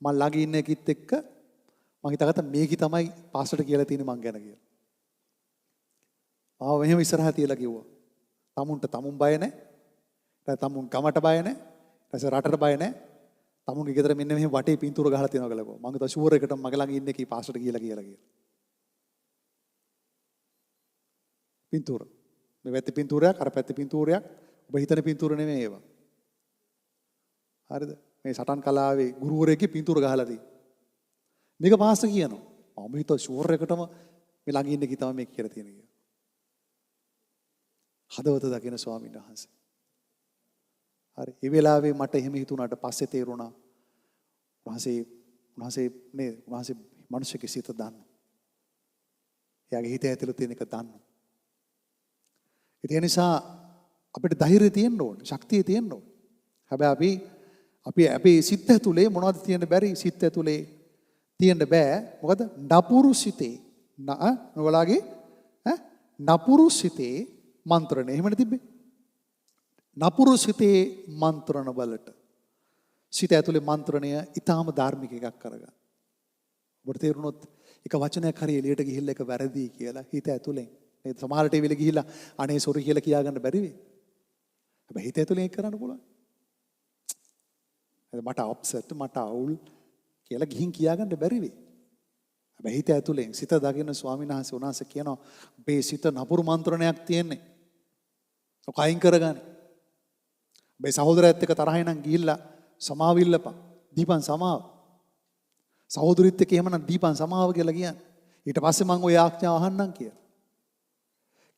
මම ළඟ ඉන්න එකෙත් එක්ක මම හිතාගත්තා මේකි තමයි පාස්ටර්ට කියලා තියෙන්නේ මං ගැන කියලා. ආව මෙහෙම ඉස්සරහ තියලා කිව්වා. තමුන්ට තමුන් බය නැහැ. තමුන් ගමට බය නැහැ. ඊට රටට බය නැහැ. තමුන්ගේ ගෙදර මෙන්න මෙහෙම වටේ පින්තූර ගහලා තියෙනවා කියලා කිව්වා. මං හිතුවා ෂුවර් එකට මගේ ළඟ ඉන්න එකේ පාස්ටර්ට කියලා. පින්තූර. මේ පැත්තේ පින්තූරයක් අර පැත්තේ පින්තූරයක්. ඔබ හිතන පින්තූර නෙමෙයි ඒවා. හරිද? මේ සටන් කලාවේ ගුරුවරයෙක්ගේ පින්තූර ගහලා තියෙනවා. මේක පාස්ටර් කියනවා. මම හිතුවා ෂුවර් එකටම මේ ළඟ ඉන්න කී තමයි මේක කියලා තියෙන්නේ කියලා. හදවත දකින ස්වාමීන් වහන්සේ. හරි. ඒ වෙලාවේ මට එහෙම හිතුණාට පස්සේ තේරුණා උන්වහන්සේ මිනිස්සුගේ සිත දන්නවා. එයාගේ හිත ඇතුළේ තියෙන එක දන්නවා. ඒ නිසා අපිට ධෛර්යය තියෙන්න ඕනේ, ශක්තිය තියෙන්න ඕනේ. හැබැයි අපි සිත ඇතුලේ මොනවද තියෙන්න බැරි? සිත ඇතුලේ තියෙන්න බෑ. මොකද නපුරු සිතේ නොවලාගේ නපුරු සිතේ මන්ත්‍රණය. එහෙමනේ තිබ්බේ. නපුරු සිතේ මන්ත්‍රණ වලට සිත ඇතුලේ මන්ත්‍රණය ඊටාම ධාර්මික එකක් කරගන්න. ඔබට තේරුණොත් එක වචනයක් හරි එළියට ගිහිල්ලා එක වැරදි කියලා හිත ඇතුලෙන් නේද? සමහරට ඒ වෙලේ ගිහිල්ලා අනේ සොරි කියලා කියාගන්න බැරි වෙයි. හැබැයි හිත ඇතුලෙන් ඒක කරන්න පුළුවන්. මට අප්සෙට් මට අවුල් කියලා ගිහින් කියාගන්න බැරි වෙයි. හැබැයි හිත ඇතුලෙන් සිත දකින්න ස්වාමීන් වහන්සේ උනාසේ කියනවා මේ සිත නපුරු මන්ත්‍රණයක් තියෙන්නේ. ඔක අයින් කරගන්න. මේ සහෝදරයත් එක්ක තරහින් නම් ගිහිල්ලා සමාව ඉල්ලපන්. දීපන් සමාව. සහෝදරිත් එක්ක එහෙමනම් දීපන් සමාව කියලා කියන්නේ. ඊට පස්සේ මම ওই ආඥාව අහන්නම් කියලා.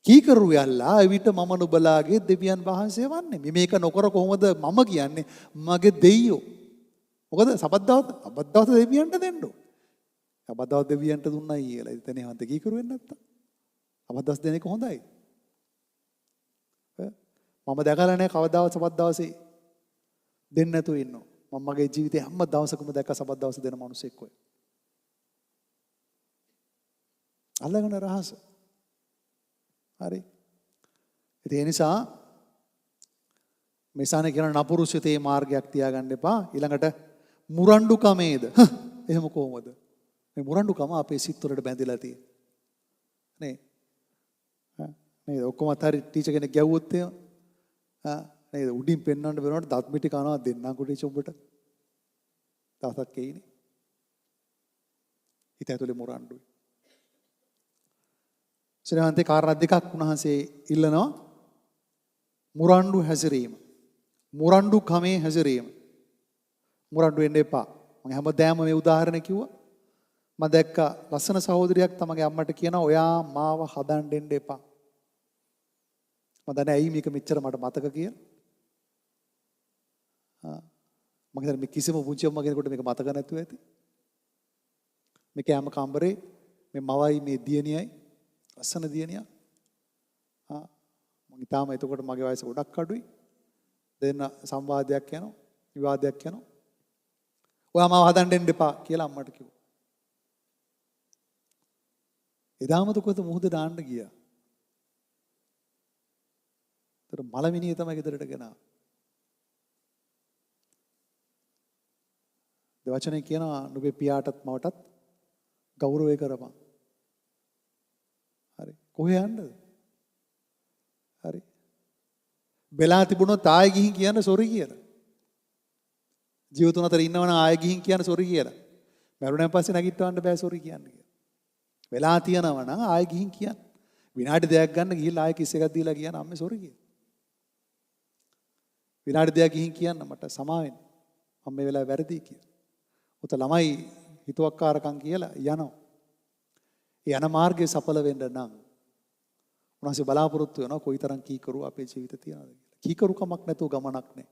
කීකරු යල්ලා එවිට මම නුඹලාගේ දෙවියන් වහන්සේ වන්නේ. මේක නොකර කොහොමද මම කියන්නේ මගේ දෙයියෝ. මොකද සබද්දාවත දෙවියන්ට දෙන්න ඕන. සබද්දාවත දෙවියන්ට දුන්නයි කියලා. ඉතින් එහෙම කීකරු වෙන්නේ නැත්තම්. සබද්දාස් දෙන එක හොඳයි. මම දැකලා නැහැ කවදාවත් සබද්දාවසේ දෙන්න නැතුව ඉන්නවා. මම මගේ ජීවිතේ හැම දවසකම දැක්ක සබද්දාවසේ දෙන මිනිස්සෙක් ඔය. අල්ලගෙන රහස. හරි. ඒ නිසා මෙසානේ කියන නපුරු සිතේ මාර්ගයක් තියාගන්න එපා. ඊළඟට මුරණ්ඩුකමේද? එහෙම කොහොමද? මේ මුරණ්ඩුකම අපේ සිත් වලට බැඳිලා තියෙන්නේ. නේ? නේද? ඔක්කොම අතහරි ටීචර් කෙනෙක් ගැව්වොත් එහෙම නේද? උඩින් පෙන්වන්න වෙනවට දත් මිටි කනවා දෙන්නම් කුටි චොඹට. තාසක් කේයිනේ. හිත ඇතුලේ මුරණ්ඩුයි. ශ්‍රේවන්තේ කාරණා දෙකක් උන්වහන්සේ ඉල්ලනවා. මුරණ්ඩු හැසිරීම. මුරණ්ඩු කමේ හැසිරීම. මුරණ්ඩු වෙන්න එපා. මම හැමදාම මේ උදාහරණ කිව්වා. මම දැක්ක ලස්සන සහෝදරියක් තමගේ අම්මට කියනවා ඔයා මාව හදන්න දෙන්න එපා. මම දන්නේ ඇයි මේක මෙච්චර මට මතක කියලා. මම හිතන්නේ මේ කිසිම පුංචි අම්මා කෙනෙකුට මේක මතක නැතුව ඇති. මේ කැම කාමරේ මේ මවයි මේ දියණියයි ලස්සන දියණියක්. මම ඊටාම එතකොට මගේ වයස ගොඩක් අඩුයි. දෙන්න සංවාදයක් යනවා, විවාදයක් යනවා. ඔයා මාව හදන්න දෙන්න එපා කියලා අම්මට කිව්වා. එදාම දුකත මුහුද දාන්න ගියා. ඒතර මලමිනිය තමයි ගෙදරට ගෙනා. දෙවචනේ කියනවා නුඹේ පියාටත් මවටත් ගෞරවය කරපන්. හරි. කොහේ යන්නද? හරි. වෙලා තිබුණොත් ආයෙ ගිහින් කියන්න සොරි කියලා. ජීවිතුන් අතර ඉන්නවනම් ආයෙ ගිහින් කියන්න සොරි කියලා. මරුණන් පස්සේ නැගිටවන්න බෑ සොරි කියන්න කියලා. වෙලා තියනවා නම් ආයෙ ගිහින් කියන්න. විනාඩි දෙකක් ගන්න ගිහිල්ලා ආයෙ කිස් එකක් දීලා කියන්න අම්මේ සොරි කියලා. විනාඩි දෙකක් ගිහින් කියන්න මට සමාවෙන්න. මම මේ වෙලාවේ වැරදි කියලා. උත ළමයි හිතුවක්කාරකම් කියලා යනවා. ඒ යන මාර්ගයේ සඵල වෙන්න නම් උන්වහන්සේ බලාපොරොත්තු වෙනවා කොයිතරම් කීකරු අපේ ජීවිත තියනවද කියලා. කීකරුකමක් නැතුව ගමනක් නැහැ.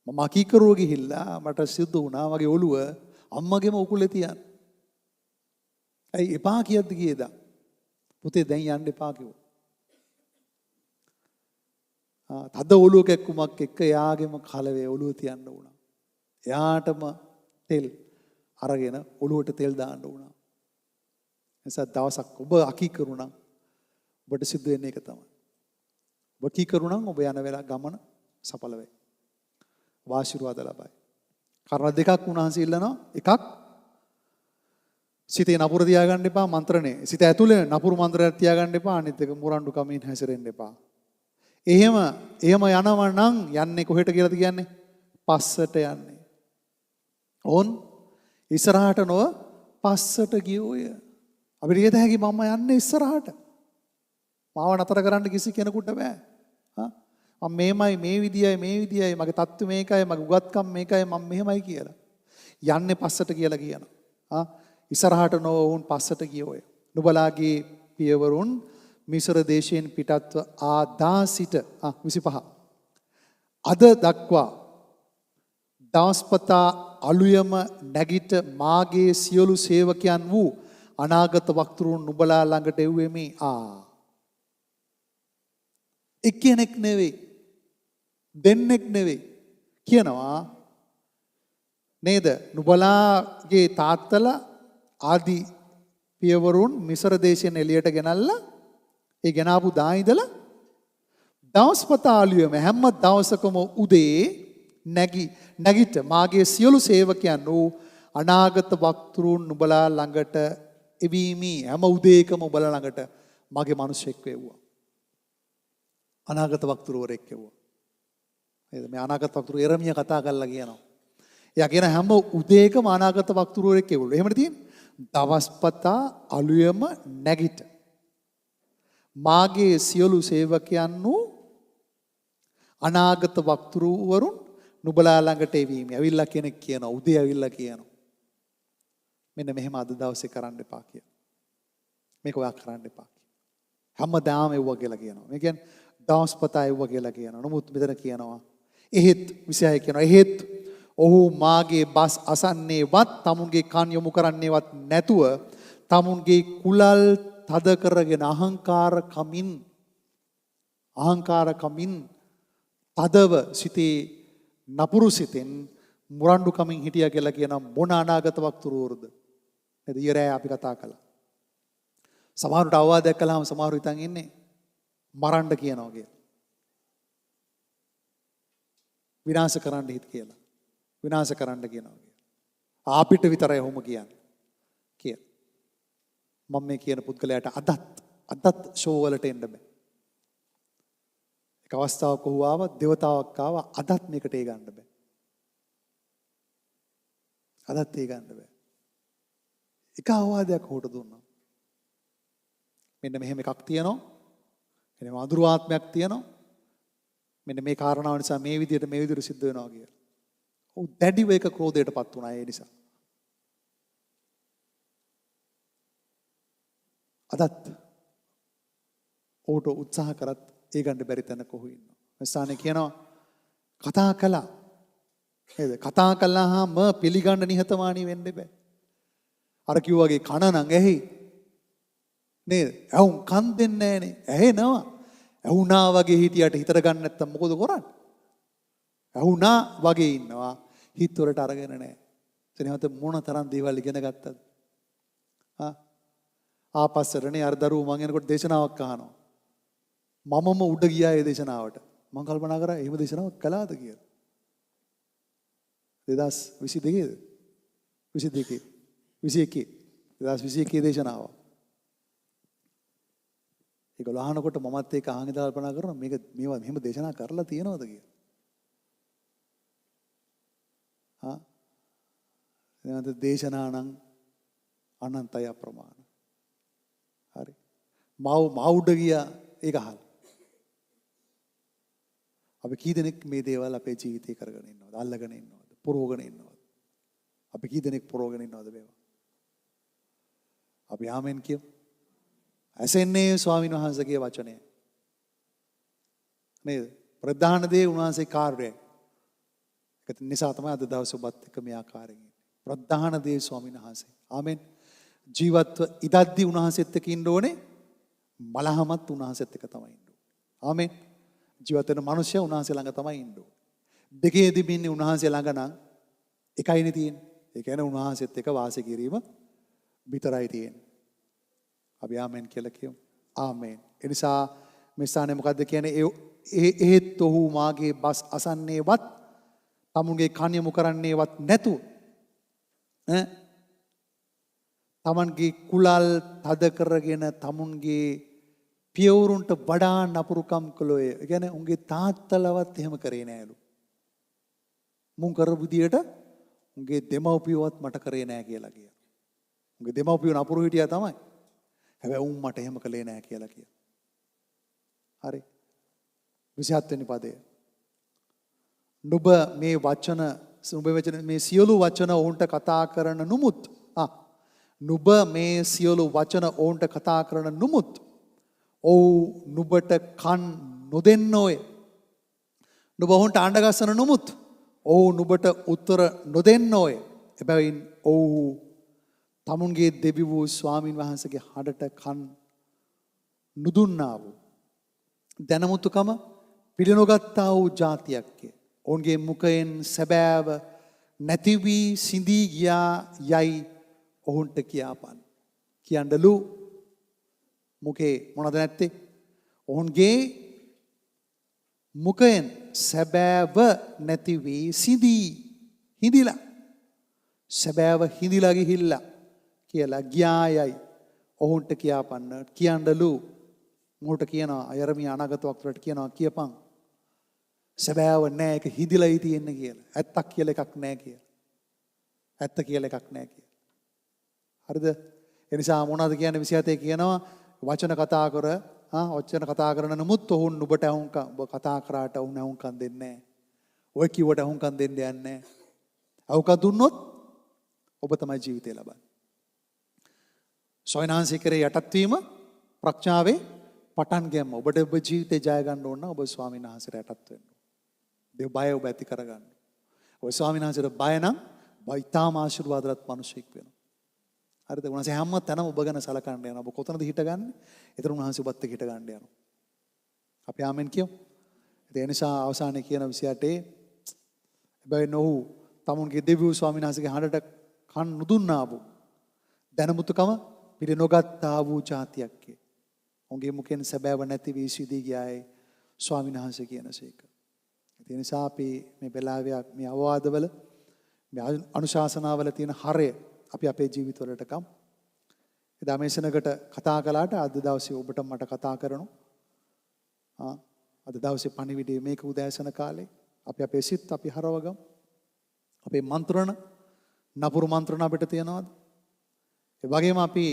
මම කීකරුව ගිහිල්ලා මට සිද්ධ වුණා මගේ ඔළුව අම්මගේම උකුලේ තියන්න. ඇයි එපා කියද්දි ගියේද? පුතේ දැන් යන්න එපා කිව්වා. තද ඔළුව කැක්කුමක් එක්ක එයාගේම කලවේ ඔළුව තියන්න වුණා. එයාටම තෙල් අරගෙන ඔළුවට තෙල් දාන්න වුණා. එනිසා දවසක් ඔබ අකීකරු නම් ඔබට සිද්ධ වෙන්නේ ඒක තමයි. ඔබ කීකරු නම් ඔබ යන වෙලාව ගමන සඵල වෙයි. ආශිර්වාද ලබයි. කරුණ දෙකක් උන්වහන්සේ ඉල්ලනවා. එකක් සිතේ නපුර තියාගන්න එපා මන්ත්‍රණේ. සිත ඇතුලේ නපුරු මන්ත්‍රයක් තියාගන්න එපා. අනිත් එක මුරණ්ඩු කමින් හැසිරෙන්න එපා. එහෙම යනවා නම් යන්නේ කොහෙට කියලාද කියන්නේ? පස්සට යන්නේ. ඕන් ඉස්සරහට නොව පස්සට ගියෝය. අපිට කියත හැකි මම යන්නේ ඉස්සරහට. මාව නතර කරන්න කිසි කෙනෙකුට බෑ. මම මේ විදියයි මගේ තත්ත්වය මේකයි මගේ උගත්කම් මේකයි මම මෙහෙමයි කියලා. යන්නේ පස්සට කියලා කියනවා. ඉස්සරහට නොව වුන් පස්සට ගියෝය. නුඹලාගේ පියවරුන් මිසර දේශයෙන් පිටත්ව ආදා සිට 25 අද දක්වා දවස්පතා අලුයම නැගිට මාගේ සියලු සේවකයන් වූ අනාගත වක්තරුන් නුඹලා ළඟට එව්වෙමි. එක්කෙනෙක් නෙවෙයි දෙන්නෙක් නෙවෙයි කියනවා නේද? නුඹලාගේ තාත්තලා ආදි පියවරුන් මිසර දේශයෙන් එළියට ගෙනල්ලා ඒ ගෙනාපු දා ඉඳලා දවස්පතා අලුයම හැම දවසකම උදේ නැගිට මාගේ සියලු සේවකයන් වූ අනාගත වක්තරුන් නුඹලා ළඟට එවීමි. හැම උදේකම ඔබලා ළඟට මගේ මිනිසෙක් වෙව්වා. අනාගත වක්තරුවරෙක් වෙව්වා. නේද? මේ අනාගත වක්තරු එරමියා කතා කරලා කියනවා. එයා කියන හැම උදේකම අනාගත වක්තරුවරෙක් වෙව්වලු. එහෙමද තියෙන්නේ? දවස්පතා අලුයම නැගිට මාගේ සියලු සේවකයන් වූ අනාගත වක්තරුවරුන් නුඹලා ළඟට එවීම. ඇවිල්ලා කෙනෙක් කියනවා උදේ ඇවිල්ලා කියනවා. මෙන්න මෙහෙම අද දවසේ කරන්න එපා කියලා. මේක ඔයා කරන්න එපා කියලා. හැමදාම එව්වා කියලා කියනවා. මේ කියන්නේ දවස්පතා එව්වා කියලා කියනවා. නමුත් මෙතන කියනවා එහෙත් 26 කියනවා එහෙත් ඔහු මාගේ බස් අසන්නේවත් තමුන්ගේ කන් යොමු කරන්නේවත් නැතුව තමුන්ගේ කුලල් තද කරගෙන අහංකාර කමින් තදව සිටේ නපුරු සිතෙන් මුරණ්ඩු කමින් හිටියා කියලා කියන මොන අනාගත වක්තරුවරුද නේද? ඊරෑ අපි කතා කළා. සමහරට අවවාදයක් කළාම සමහරු හිතන් ඉන්නේ මරන්න කියනවා කියලා. විනාශ කරන්න හිත කියලා. විනාශ කරන්න කියනවා කියලා. අපිට විතරයි ඔහොම කියන්නේ කියලා. මම මේ කියන පුද්ගලයාට අදත් ෂෝ වලට එන්න බෑ. එක අවස්ථාවක ඔහු ආවා, දෙවතාවක් ආවා, අදත් මේකට ඒ ගන්න බෑ. අදත් ඒ ගන්න බෑ. එක අවවාදයක් ඔහුට දුන්නා. මෙන්න මෙහෙම එකක් තියෙනවා. මෙන්න අඳුරු ආත්මයක් තියෙනවා. මෙන්න මේ කාරණාව නිසා මේ විදිහට සිද්ධ වෙනවා කියලා. ඔව් දැඩිව එක ක්‍රෝධයටපත් වුණා ඒ නිසා. අදත් ඔහුට උත්සාහ කරත් ඒ ගන්න බැරි තැනක ඔහු ඉන්නවා. මේ ස්ථානේ කියනවා කතා කළා. නේද? කතා කළාම පිළිගන්න නිහතමානී වෙන්න බෑ. අර කිව්වාගේ කන නම් ඇහි. නේද? ඇහුම් කන් දෙන්නේ නැහනේ. ඇහෙනවා. ඇහුණා වගේ හිටියට හිතට ගන්න නැත්තම් මොකද කරන්නේ? ඇහුණා වගේ ඉන්නවා. හිත වලට අරගෙන නැහැ. එතනහත මොන තරම් දේවල් ඉගෙන ගත්තද? ආපස්සටනේ අර දරුවෝ මං එනකොට දේශනාවක් අහනවා. මමම උඩ ගියා ඒ දේශනාවට. මං කල්පනා කරා එහෙම දේශනාවක් කළාද කියලා. 2022ද? 2021 දේශනාව. ඒක ලහනකොට මමත් ඒක අහන් ඉඳලා කල්පනා කරනවා මේවා මෙහෙම දේශනා කරලා තියෙනවද කියලා. එනද දේශනා නම් අනන්තය අප්‍රමාණ. හරි. මව උඩ ගියා ඒක අහලා. අපි කී දෙනෙක් මේ දේවල් අපේ ජීවිතේ කරගෙන ඉන්නවද? අල්ලගෙන ඉන්නවද? පුරවගෙන ඉන්නවද? අපි කී දෙනෙක් පුරවගෙන ඉන්නවද මේවා? අපි ආමෙන් කියමු. ඇසෙන්නේ ස්වාමීන් වහන්සේගේ වචනය. නේද? ප්‍රධාන දේ උන්වහන්සේ කාර්යය. ඒක නිසා තමයි අද දවසේ ඔබත් එක්ක මේ ආකාරයෙන් ඉන්නේ. ප්‍රධාන දේ ස්වාමීන් වහන්සේ. ආමෙන්. ජීවත්ව ඉදද්දී උන්වහන්සේත් එක්ක ඉන්න ඕනේ. මලහමත් උන්වහන්සේත් එක්ක තමයි ඉන්න ඕනේ. ආමෙන්. ජීවත් වෙන මිනිස්සයා උන්වහන්සේ ළඟ තමයි ඉන්න ඕනේ. දෙකේදී ඉන්නේ උන්වහන්සේ ළඟ නම් එකයිනේ තියෙන්නේ. ඒ කියන්නේ උන්වහන්සේත් එක්ක වාසය කිරීම විතරයි තියෙන්නේ. අපි ආමෙන් කියලා කියමු. ආමෙන්. ඒ නිසා මේ ස්ථානේ මොකද්ද කියන්නේ? ඒත් ඔහු මාගේ බස් අසන්නේවත් තමුන්ගේ කන් යොමු කරන්නේවත් නැතුව තමන්ගේ කුලල් තද කරගෙන තමුන්ගේ පියවරුන්ට වඩා නපුරුකම් කළෝය. ඒ කියන්නේ උන්ගේ තාත්තලවත් එහෙම කරේ නෑලු. මුන් කරපු විදියට උන්ගේ දෙමව්පියවත් මට කරේ නෑ කියලා කියනවා. උන්ගේ දෙමව්පියෝ නපුරු හිටියා තමයි. හැබැයි උන් මට එහෙම කළේ නෑ කියලා කියනවා. හරි. 27 වෙනි පදය. නුඹ මේ සියලු වචන ඔවුන්ට කතා කරන නුමුත් නුඹ මේ සියලු වචන ඔවුන්ට කතා කරන නුමුත් ඔව් නුඹට කන් නොදෙන්නෝය. නුඹ ඔවුන්ට අඬ ගස්සන නුමුත් ඔව් නුඹට උත්තර නොදෙන්නෝය. එබැවින් ඔව්හු තමුන්ගේ දෙවි වූ ස්වාමින් වහන්සේගේ හඬට කන් නුදුන්නා වූ දැනමුතුකම පිළිනොගත්තා වූ ජාතියක්ය. ඔවුන්ගේ මුඛයෙන් සැබෑව නැති වී සිඳී ගියා යයි ඔවුන්ට කියාපන්. කියන්නලු මුඛේ මොනවද නැත්තේ? ඔවුන්ගේ මුඛයෙන් සැබෑව නැති වී හිඳිලා සැබෑව හිඳිලා ගිහිල්ලා කියලා ගියා යයි ඔවුන්ට කියාපන්න. කියන්නලු මොකට කියනවා? යරමියා අනාගත වක්තවලට කියනවා කියපන්. සැබෑව නෑ ඒක හිඳිලායි තියෙන්නේ කියලා. ඇත්තක් කියලා එකක් නෑ කියලා. ඇත්ත කියලා එකක් නෑ කියලා. හරිද? ඒ නිසා මොනවද කියන්නේ 27 කියනවා වචන කතා කරන නමුත් ඔවුන් නුඹට ඔබ කතා කරාට ඔවුන් අහුම්කම් දෙන්නේ නැහැ. ඔය කිව්වට අහුම්කම් දෙන්න යන්නේ නැහැ. අහුම්කම් දුන්නොත් ඔබ තමයි ජීවිතය ලබන්නේ. සොයනාංශී කරේ යටත් වීම ප්‍රඥාවේ පටන් ගැම්ම. ඔබට ඔබ ජීවිතේ ජය ගන්න ඕන නම් ඔබ ස්වාමීන් වහන්සේට යටත් වෙන්න. දෙව බය ඔබ ඇති කරගන්න. ඔය ස්වාමීන් වහන්සේට බය නම් බයිතාම ආශිර්වාදවත් මිනිසෙක් වෙනවා. හරිද? උන්වහන්සේ හැම තැනම ඔබ ගැන සලකන්න යනවා. ඔබ කොතනද හිටගන්නේ? ඒතර උන්වහන්සේ ඔබත් එක්ක හිට ගන්න යනවා. අපි ආමෙන් කියමු. ඒ නිසා අවසානයේ කියන 28 හැබැයි නොහු තමුන්ගේ දෙවියෝ ස්වාමීන් වහන්සේගේ හඬට කන් නුදුන්නා වූ දැනමුතුකම පිළි නොගත්තා වූ જાතියක්ය. උන්ගේ මුකෙන් සැබෑව නැති වී සිදී ගියායි ස්වාමීන් වහන්සේ කියනසේක. ඒ නිසා අපි මේ වෙලාවේ මේ අවවාදවල මේ අනුශාසනාවල තියෙන හරය අපි අපේ ජීවිතවලට ගමු. එදා මේ සෙනගට කතා කළාට අද දවසේ ඔබට මට කතා කරනවා. අද දවසේ පණිවිඩයේ මේක උදෑසන කාලේ අපි අපේ සිත් අපි හරවගමු. අපේ මන්ත්‍රණ නපුරු මන්ත්‍රණ අපිට තියනවාද? ඒ වගේම අපි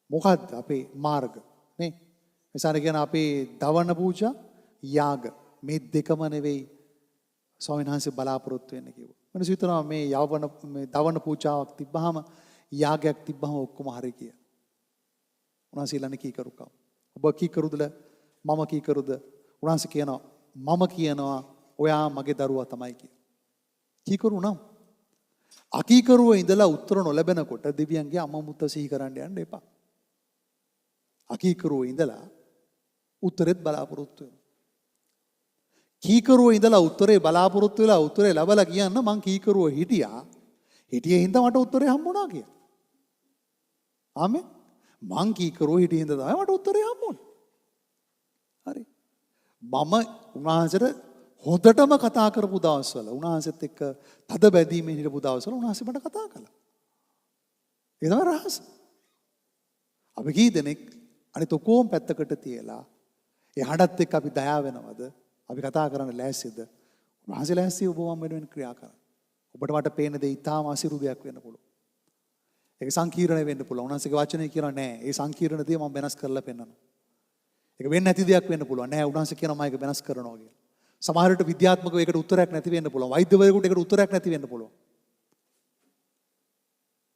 මොකක්ද අපේ මාර්ග නේ? එසාර කියන අපේ දවන පූජා යාග මේ දෙකම නෙවෙයි ස්වාමීන් වහන්සේ බලාපොරොත්තු වෙන්න කිව්වා. මිනිස්සු හිතනවා මේ දවන පූජාවක් තිබ්බහම යාගයක් තිබ්බහම ඔක්කොම හරි කිය. උන්වහන්සේ ඊළඟ කීකරුකම්. ඔබ කීකරුද මම කීකරුද? උන්වහන්සේ කියනවා මම කියනවා ඔයා මගේ දරුවා තමයි කිය. කීකරු නම් අකීකරුව ඉඳලා උත්තර නොලැබෙනකොට දෙවියන්ගේ අමමුත්ත සිහි කරන්න යන්න එපා. අකීකරුව ඉඳලා උත්තරෙත් බලාපොරොත්තු වෙනවා. කීකරුව ඉඳලා උත්තරේ බලාපොරොත්තු වෙලා උත්තරේ ලැබලා කියන්න මං කීකරුව හිටියේ හින්දා මට උත්තරේ හම්බුණා කියලා. ආමෙන්. මං කීකරුව හිටියේ හින්දා තමයි මට උත්තරේ හම්බුනේ. හරි. මම උන්වහන්සේට හොඳටම කතා කරපු දවස්වල උන්වහන්සේත් එක්ක තද බැඳීමෙන් හිටපු දවස්වල උන්වහන්සේ මට කතා කළා. ඒ තමයි රහස. අපි කී දෙනෙක් අනිත ඔක්කොම පැත්තකට තියලා ඒ හඬත් එක්ක අපි දයාව වෙනවද? අපි කතා කරන්න ලෑස්තිද? උන්වහන්සේ ලෑස්ති ඔබ මම වෙනුවෙන් ක්‍රියා කරන්න. ඔබට මට පේන දේ ඊටාම අසිරු දෙයක් වෙන්න පුළුවන්. ඒක සංකීර්ණ වෙන්න පුළුවන්. උන්වහන්සේගේ වචනේ කියනවා නෑ. ඒ සංකීර්ණ දේ මම වෙනස් කරලා පෙන්නනවා. ඒක වෙන්නේ නැති දෙයක් වෙන්න පුළුවන්. නෑ උන්වහන්සේ කියනවා මම ඒක වෙනස් කරනවා කියලා. සමහර විට විද්‍යාත්මකව ඒකට උත්තරයක් නැති වෙන්න පුළුවන්. වෛද්‍යවරයෙකුට ඒකට උත්තරයක් නැති වෙන්න පුළුවන්.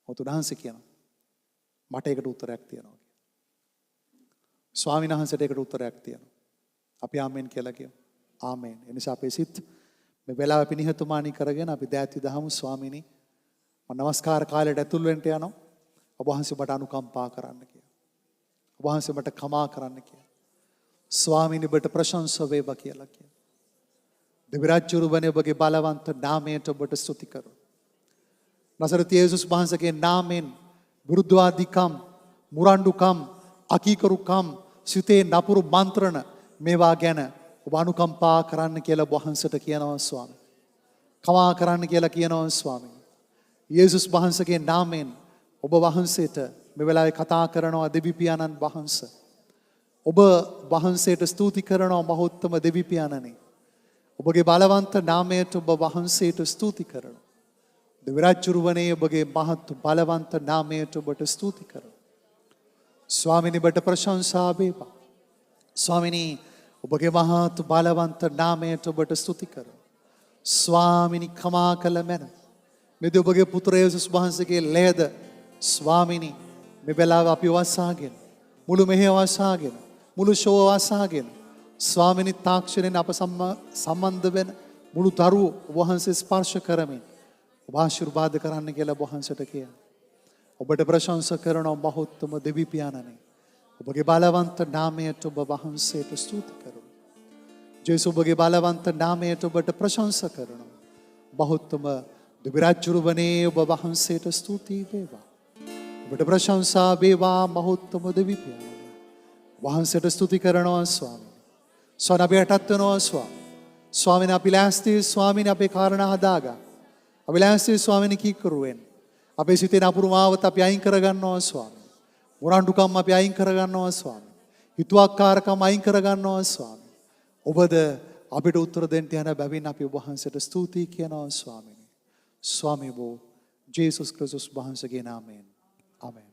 උන්වහන්සේ කියනවා මට ඒකට උත්තරයක් තියෙනවා කියලා. ස්වාමීන් වහන්සේට ඒකට උත්තරයක් තියෙනවා. අපි ආමෙන් කියලා කියමු. ආමෙන්. ඒ නිසා අපේ සිත් මේ වෙලාව පිනිහතුමානී කරගෙන අපි දෑත් විදහමු. ස්වාමීනි මම නමස්කාර කාලයට ඇතුල් වෙන්න යනවා. ඔබ වහන්සේ මට අනුකම්පා කරන්න කියලා. ඔබ වහන්සේ මට කමා කරන්න කියලා. ස්වාමීනි ඔබට ප්‍රශංසා වේවා කියලා කියනවා. දෙවිරාජ්‍යරුවනේ ඔබගේ බලවන්ත නාමයට ඔබට ස්තුති කරමු. නසරති යේසුස් වහන්සේගේ නාමයෙන් විරුද්ධවාදීකම්, මුරණ්ඩුකම්, අකීකරුකම්, සිතේ නපුරු මන්ත්‍රණ මේවා ගැන ඔබ අනුකම්පා කරන්න කියලා ඔබ වහන්සේට කියනවා ස්වාමී. කමා කරන්න කියලා කියනවා ස්වාමී. යේසුස් වහන්සේගේ නාමයෙන් ඔබ වහන්සේට මේ වෙලාවේ කතා කරනවා දෙවි පියාණන් වහන්සේ. ඔබ වහන්සේට ස්තුති කරනවා මහෝත්තම දෙවි පියාණනි. ඔබගේ බලවන්ත නාමයට ඔබ වහන්සේට ස්තුති කරනවා. දෙවිරාජ්‍යරුවනේ ඔබගේ මහත් බලවන්ත නාමයට ඔබට ස්තුති කරනවා. ස්වාමිනී ඔබට ප්‍රශංසා වේවා. ස්වාමිනී ඔබගේ මහත් බලවන්ත නාමයට ඔබට ස්තුති කරනවා. ස්වාමිනී කමා කළ මැන. මෙද ඔබගේ පුත්‍ර යේසුස් වහන්සේගේ ලේද ස්වාමිනී මේ වෙලාව අපි වසාගෙන මුළු මෙහෙය වසාගෙන මුළු ෂෝව වසාගෙන ස්වාමිනී තාක්ෂණයෙන් අප සම්බන්ධ වෙන මුළු දරුවෝ වහන්සේ ස්පර්ශ කරමින් ඔබ ආශිර්වාද කරන්න කියලා වහන්සේට කියනවා. ඔබට ප්‍රශංසා කරන මහෝත්තම දෙවි පියාණනි. ඔබගේ බලවන්ත නාමයට ඔබ වහන්සේට ස්තුති කරනවා. ජේසුස් ඔබගේ බලවන්ත නාමයට ඔබට ප්‍රශංසා කරනවා. මහෝත්තම දෙවිරාජ්‍යරුවනේ ඔබ වහන්සේට ස්තුති වේවා. ඔබට ප්‍රශංසා වේවා මහෝත්තම දෙවි පියාණනි. වහන්සේට ස්තුති කරනවා ස්වාමී. ස්වාමීන් අපි යටත් වෙනවා ස්වාමී. ස්වාමීන් අපි ලෑස්ති ස්වාමීන් අපේ කාරණා හදාගන්න. අපි ලෑස්ති ස්වාමීන් කීකරුවෙන්. අපේ සිතේ නපුරු මාවත අපි අයින් කරගන්නවා ස්වාමී. මුරණ්ඩුකම් අපි අයින් කරගන්නවා ස්වාමී. හිතුවක්කාරකම් අයින් කරගන්නවා ස්වාමී. ඔබද අපිට උත්තර දෙන්න යන බැවින් අපි ඔබ වහන්සේට ස්තුතියි කියනවා ස්වාමීනි. ස්වාමී වූ ජේසුස් ක්‍රිස්තුස් වහන්සේගේ නාමයෙන්. ආමෙන්.